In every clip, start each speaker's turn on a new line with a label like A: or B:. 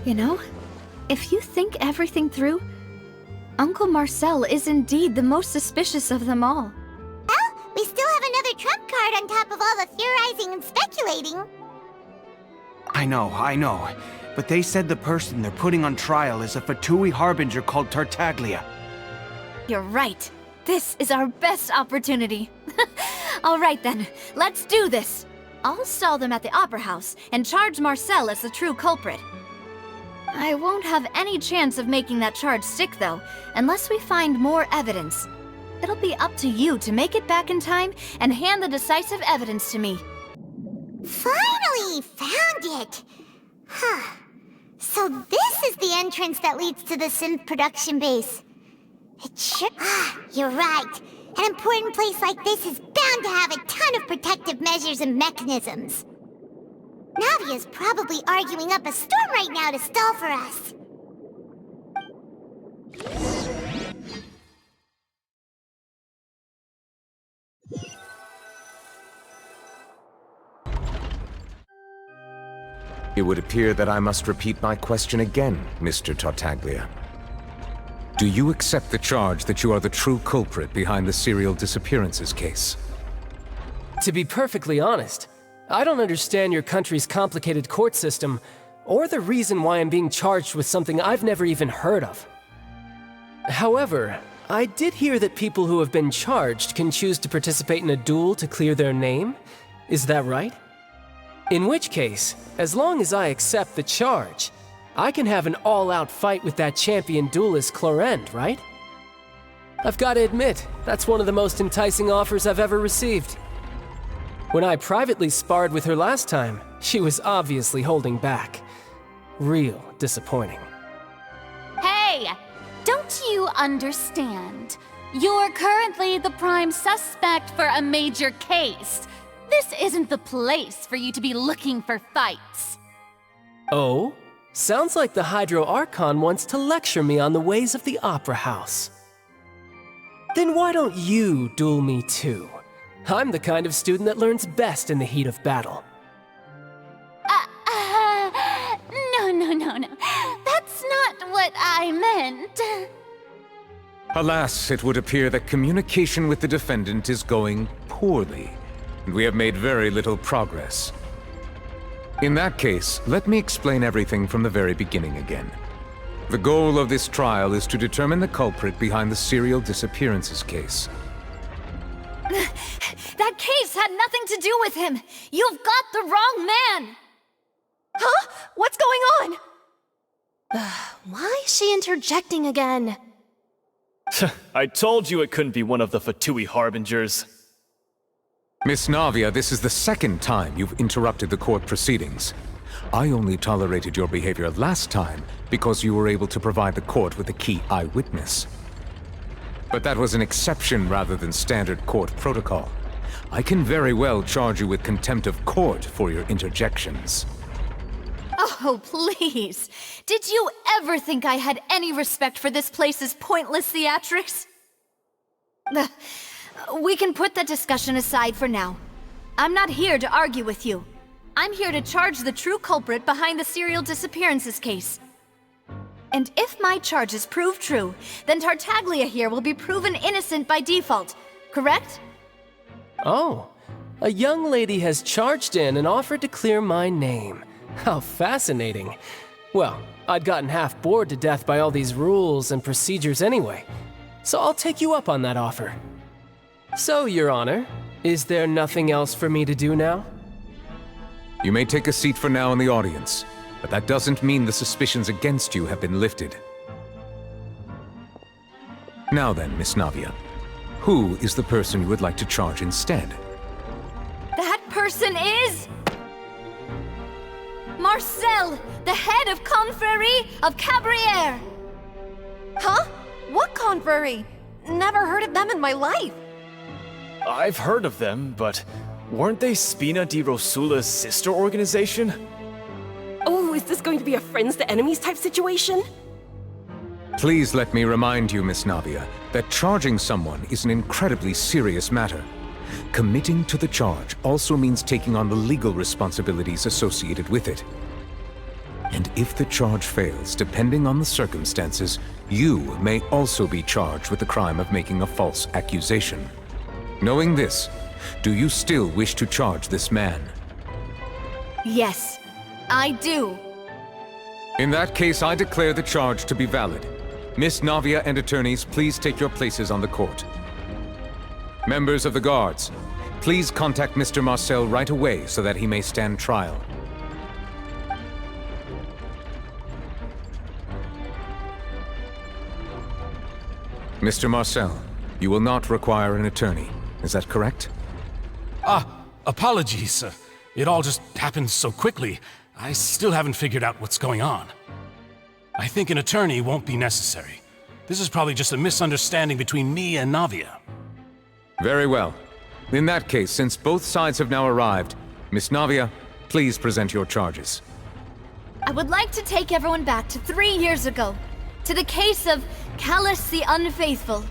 A: You know, if you think everything through, Uncle Marcel is indeed the most suspicious of them all.
B: Well, we still have another trump card on top of all the theorizing and speculating.
C: I know. But they said the person they're putting on trial is a Fatui harbinger called Tartaglia.
A: You're right. This is our best opportunity. All right then, let's do this. I'll stall them at the Opera House and charge Marcel as the true culprit. I won't have any chance of making that charge stick though, unless we find more evidence. It'll be up to you to make it back in time and hand the decisive evidence to me.
B: Finally found it! Huh. So this is the entrance that leads to the synth production base. It should... You're right. An important place like this is bound to have a ton of protective measures and mechanisms. Navia's probably arguing up a storm right now to stall for us.
D: It would appear that I must repeat my question again, Mr. Tartaglia. Do you accept the charge that you are the true culprit behind the serial disappearances case?
E: To be perfectly honest, I don't understand your country's complicated court system, or the reason why I'm being charged with something I've never even heard of. However, I did hear that people who have been charged can choose to participate in a duel to clear their name. Is that right? In which case, as long as I accept the charge, I can have an all-out fight with that champion duelist Clorend, right? I've got to admit, that's one of the most enticing offers I've ever received. When I privately sparred with her last time, she was obviously holding back. Real disappointing.
F: Hey! Don't you understand? You're currently the prime suspect for a major case. This isn't the place for you to be looking for fights.
E: Oh? Sounds like the Hydro Archon wants to lecture me on the ways of the Opera House. Then why don't you duel me too? I'm the kind of student that learns best in the heat of battle.
F: No. That's not what I meant.
D: Alas, it would appear that communication with the defendant is going poorly, and we have made very little progress. In that case, let me explain everything from the very beginning again. The goal of this trial is to determine the culprit behind the serial disappearances case.
A: That case had nothing to do with him! You've got the wrong man!
G: Huh? What's going on? Why is she interjecting again?
H: I told you it couldn't be one of the Fatui harbingers.
D: Miss Navia, this is the second time you've interrupted the court proceedings. I only tolerated your behavior last time because you were able to provide the court with a key eyewitness. But that was an exception rather than standard court protocol. I can very well charge you with contempt of court for your interjections.
A: Oh, please. Did you ever think I had any respect for this place's pointless theatrics? We can put that discussion aside for now. I'm not here to argue with you. I'm here to charge the true culprit behind the serial disappearances case. And if my charges prove true, then Tartaglia here will be proven innocent by default, correct?
E: Oh, a young lady has charged in and offered to clear my name. How fascinating. Well, I'd gotten half bored to death by all these rules and procedures anyway, so I'll take you up on that offer. So, Your Honor, is there nothing else for me to do now?
D: You may take a seat for now in the audience, but that doesn't mean the suspicions against you have been lifted. Now then, Miss Navia, who is the person you would like to charge instead?
A: That person is... Marcel, the head of Confrérie of Cabrières!
G: Huh? What confrérie? Never heard of them in my life.
H: I've heard of them, but weren't they Spina di Rosula's sister organization?
G: Oh, is this going to be a friends to enemies type situation?
D: Please let me remind you, Miss Navia, that charging someone is an incredibly serious matter. Committing to the charge also means taking on the legal responsibilities associated with it. And if the charge fails, depending on the circumstances, you may also be charged with the crime of making a false accusation. Knowing this, do you still wish to charge this man?
A: Yes, I do.
D: In that case, I declare the charge to be valid. Miss Navia and attorneys, please take your places on the court. Members of the guards, please contact Mr. Marcel right away so that he may stand trial. Mr. Marcel, you will not require an attorney. Is that correct?
I: Apologies. It all just happened so quickly. I still haven't figured out what's going on. I think an attorney won't be necessary. This is probably just a misunderstanding between me and Navia.
D: Very well. In that case, since both sides have now arrived, Miss Navia, please present your charges.
A: I would like to take everyone back to 3 years ago, to the case of Callus the Unfaithful.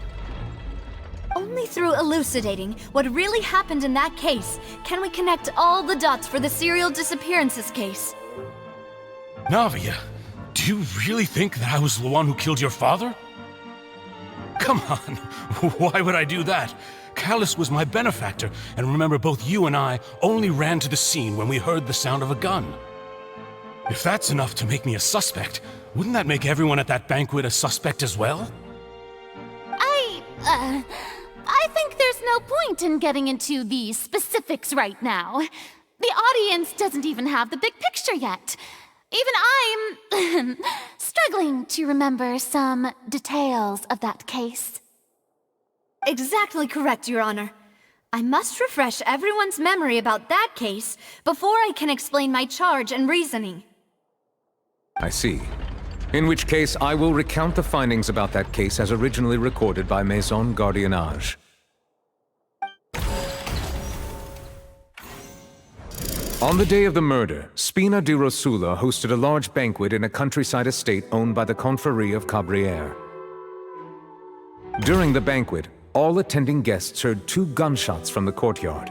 A: Only through elucidating what really happened in that case can we connect all the dots for the serial disappearances case.
I: Navia, do you really think that I was the one who killed your father? Come on, why would I do that? Callus was my benefactor, and remember both you and I only ran to the scene when we heard the sound of a gun. If that's enough to make me a suspect, wouldn't that make everyone at that banquet a suspect as well?
F: I think there's no point in getting into the specifics right now. The audience doesn't even have the big picture yet. Even I'm struggling to remember some details of that case.
A: Exactly correct, Your Honor. I must refresh everyone's memory about that case before I can explain my charge and reasoning.
D: I see. In which case, I will recount the findings about that case as originally recorded by Maison Gardiennage. On the day of the murder, Spina di Rosula hosted a large banquet in a countryside estate owned by the Confrérie of Cabrières. During the banquet, all attending guests heard 2 gunshots from the courtyard.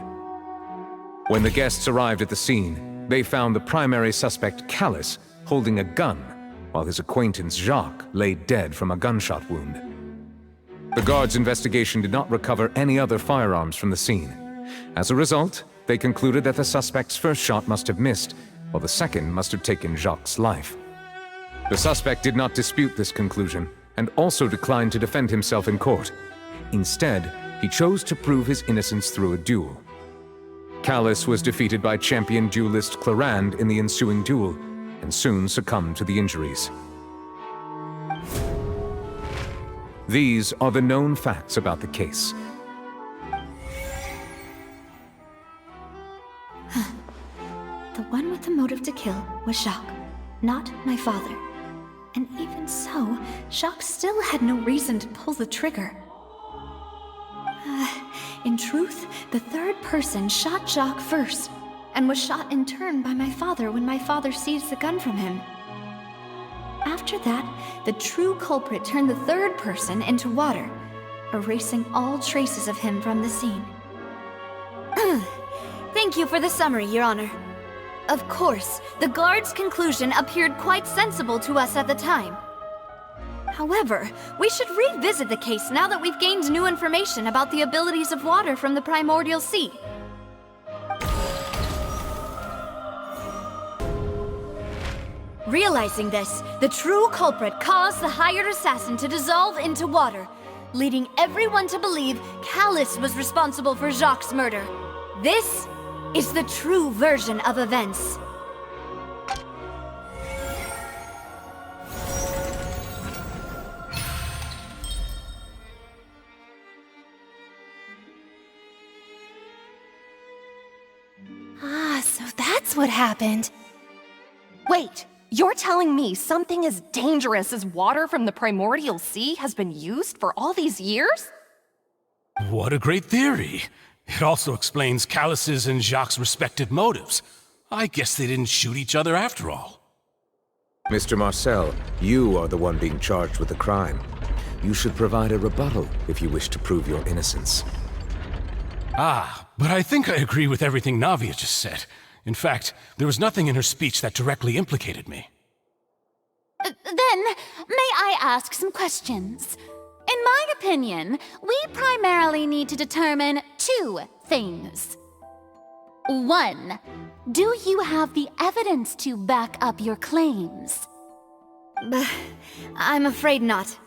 D: When the guests arrived at the scene, they found the primary suspect, Callus, holding a gun, while his acquaintance Jacques lay dead from a gunshot wound. The guards' investigation did not recover any other firearms from the scene. As a result, they concluded that the suspect's first shot must have missed, while the second must have taken Jacques' life. The suspect did not dispute this conclusion, and also declined to defend himself in court. Instead, he chose to prove his innocence through a duel. Callus was defeated by champion duelist Clarande in the ensuing duel, and soon succumbed to the injuries. These are the known facts about the case.
A: The one with the motive to kill was Jacques, not my father. And even so, Jacques still had no reason to pull the trigger. In truth, the third person shot Jacques first, and was shot in turn by my father when my father seized the gun from him. After that, the true culprit turned the third person into water, erasing all traces of him from the scene. Thank you for the summary, Your Honor. Of course, the guard's conclusion appeared quite sensible to us at the time. However, we should revisit the case now that we've gained new information about the abilities of water from the primordial sea. Realizing this, the true culprit caused the hired assassin to dissolve into water, leading everyone to believe Callus was responsible for Jacques' murder. This is the true version of events.
G: So that's what happened. Wait, you're telling me something as dangerous as water from the primordial sea has been used for all these years?
I: What a great theory. It also explains Callus's and Jacques' respective motives. I guess they didn't shoot each other after all.
D: Mr. Marcel, you are the one being charged with the crime. You should provide a rebuttal if you wish to prove your innocence.
I: But I think I agree with everything Navia just said. In fact, there was nothing in her speech that directly implicated me.
F: Then, may I ask some questions? In my opinion, we primarily need to determine two things. 1. Do you have the evidence to back up your claims?
A: I'm afraid not.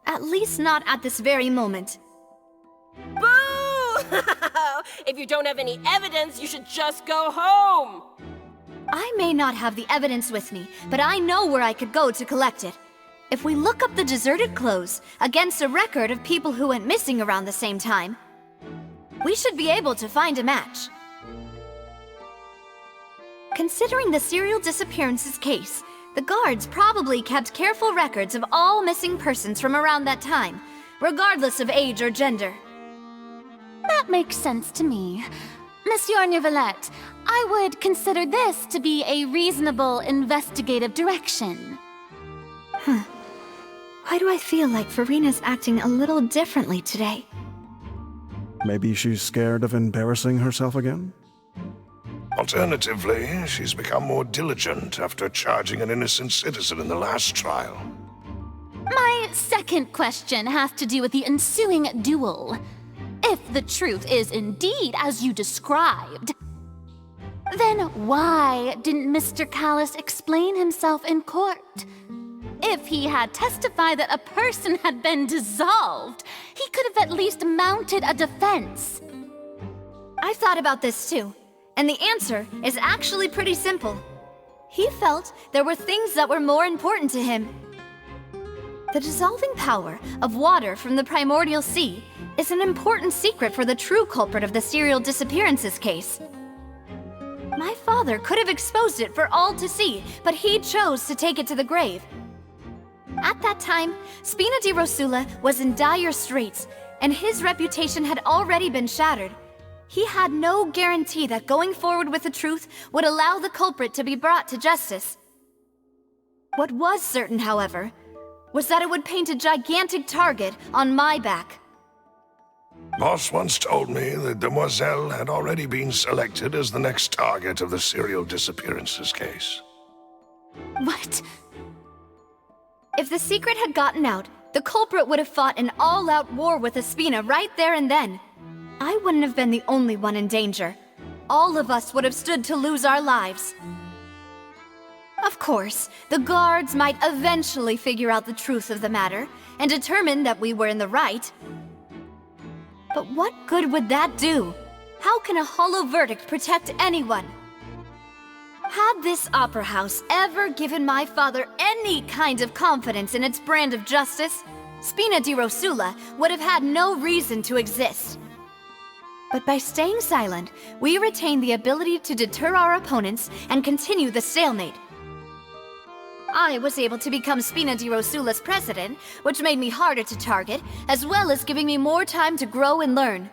A: At least not at this very moment.
J: Boo! If you don't have any evidence, you should just go home!
A: I may not have the evidence with me, but I know where I could go to collect it. If we look up the deserted clothes against a record of people who went missing around the same time, we should be able to find a match. Considering the serial disappearances case, the guards probably kept careful records of all missing persons from around that time, regardless of age or gender.
F: That makes sense to me. Monsieur Neuvillette, I would consider this to be a reasonable investigative direction.
A: Why do I feel like Farina's acting a little differently today?
K: Maybe she's scared of embarrassing herself again?
L: Alternatively, she's become more diligent after charging an innocent citizen in the last trial.
F: My second question has to do with the ensuing duel. If the truth is indeed as you described, then why didn't Mr. Callis explain himself in court? If he had testified that a person had been dissolved, he could have at least mounted a defense.
A: I've thought about this too, and the answer is actually pretty simple. He felt there were things that were more important to him. The dissolving power of water from the primordial sea is an important secret for the true culprit of the serial disappearances case. My father could have exposed it for all to see, but he chose to take it to the grave. At that time, Spina di Rosula was in dire straits, and his reputation had already been shattered. He had no guarantee that going forward with the truth would allow the culprit to be brought to justice. What was certain, however, was that it would paint a gigantic target on my back.
L: Boss once told me that Demoiselle had already been selected as the next target of the serial disappearances case.
F: What?
A: If the secret had gotten out, the culprit would have fought an all-out war with Espina right there and then. I wouldn't have been the only one in danger. All of us would have stood to lose our lives. Of course, the guards might eventually figure out the truth of the matter and determine that we were in the right. But what good would that do? How can a hollow verdict protect anyone? Had this opera house ever given my father any kind of confidence in its brand of justice, Spina di Rosula would have had no reason to exist. But by staying silent, we retain the ability to deter our opponents and continue the stalemate. I was able to become Spina di Rosula's president, which made me harder to target, as well as giving me more time to grow and learn.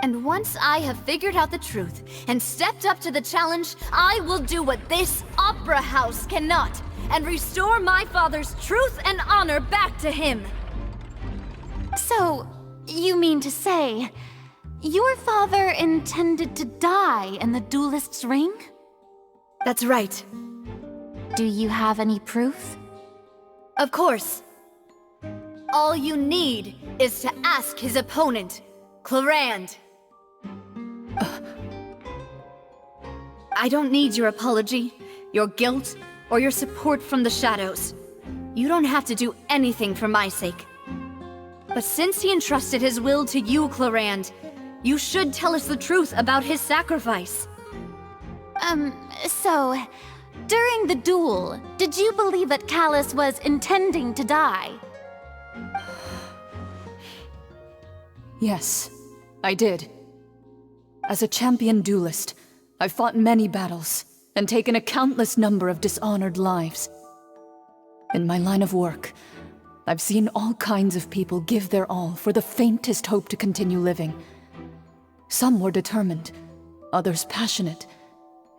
A: And once I have figured out the truth and stepped up to the challenge, I will do what this opera house cannot, and restore my father's truth and honor back to him.
F: So, you mean to say, your father intended to die in the duelist's ring?
A: That's right.
F: Do you have any proof?
A: Of course. All you need is to ask his opponent, Clarand. I don't need your apology, your guilt, or your support from the shadows. You don't have to do anything for my sake. But since he entrusted his will to you, Clarand, you should tell us the truth about his sacrifice.
F: So, during the duel, did you believe that Callis was intending to die?
M: Yes, I did. As a champion duelist, I've fought many battles and taken a countless number of dishonored lives. In my line of work, I've seen all kinds of people give their all for the faintest hope to continue living. Some were determined, others passionate,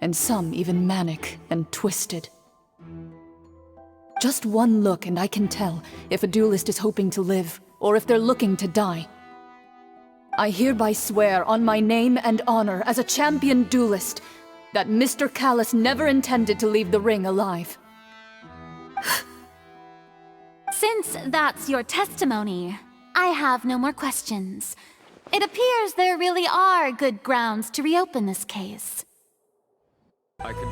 M: and some even manic and twisted. Just one look and I can tell if a duelist is hoping to live or if they're looking to die. I hereby swear on my name and honor as a champion duelist that Mr. Callis never intended to leave the ring alive.
F: Since that's your testimony, I have no more questions. It appears there really are good grounds to reopen this case.
D: I can